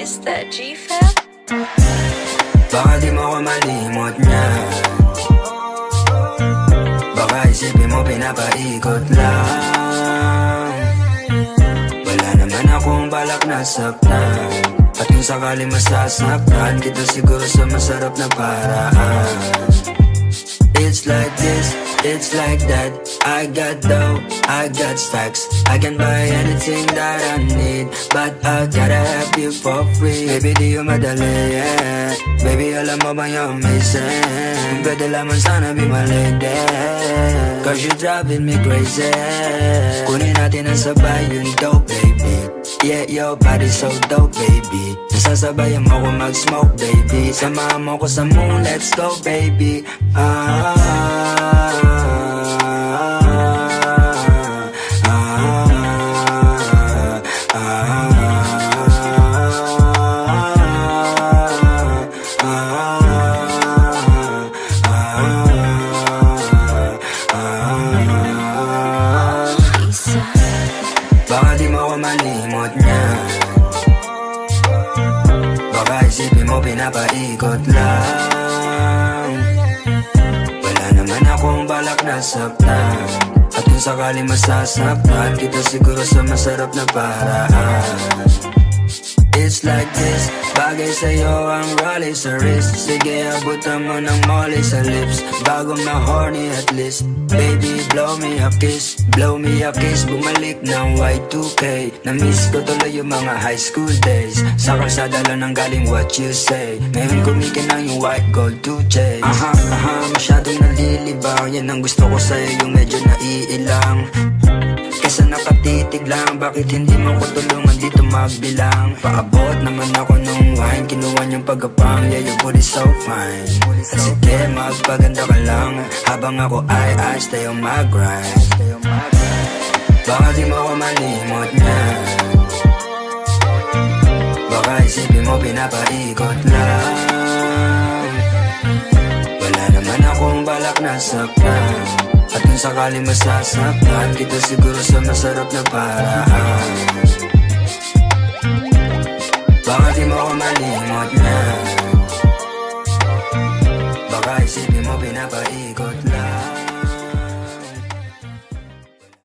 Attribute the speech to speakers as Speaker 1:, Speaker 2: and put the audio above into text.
Speaker 1: Is that G-Fab?
Speaker 2: Baka di mo ko malimot niya. Baka isipin mo pinapaikot lang. Wala naman akong balak na saktan. At kung sakali masasaktan kita siguro sa masarap na paraan. It's like this, it's like that. I got dough, I got stacks. I can buy anything that I need, but I gotta have you for free. Baby, di yung madali, yeah. Baby, alam mo ba you're amazing? Pwede lamang sana be my lady, cause you're driving me crazy. Kunin natin ang sabay yung dope, baby. Yeah, your body's so dope, baby. Nasasabayan mo ko mag-smoke, baby. Samahan mo ko sa moon, let's go, baby. Baka di mo ko malimot niya. Baka isipin mo pinapaikot lang. Wala naman akong balak na saktan. At kung sakali masasaktan kita siguro sa masarap na paraan. It's like this, bagay sa'yo ang rally sa wrist. Sige, abutan mo ng molly sa lips. Bago ma-horny at least. Baby, blow me a kiss, blow me a kiss. Bumalik ng Y2K. Na-miss ko tuloy yung mga high school days. Sa kalsada lang nang galing what you say. Ngayon kumikinang yung white gold 2J. Masyadong nalilibang. Yan ang gusto ko sa'yo, yung medyo naiilang. Kesa nakatitig lang, bakit hindi mo ko tulungan dito magbilang? Paabot naman ako nung wine, kinuha niyong pagkapang. Yeah, your body's so fine. At sige, magpaganda ka lang, habang ako I stay on my grind. Baka di mo ko malimot niya. Baka isipin mo pinapaikot lang. Wala naman akong balak na saktan. At kung sakali masasaktan kita siguro sa masarap na paraan.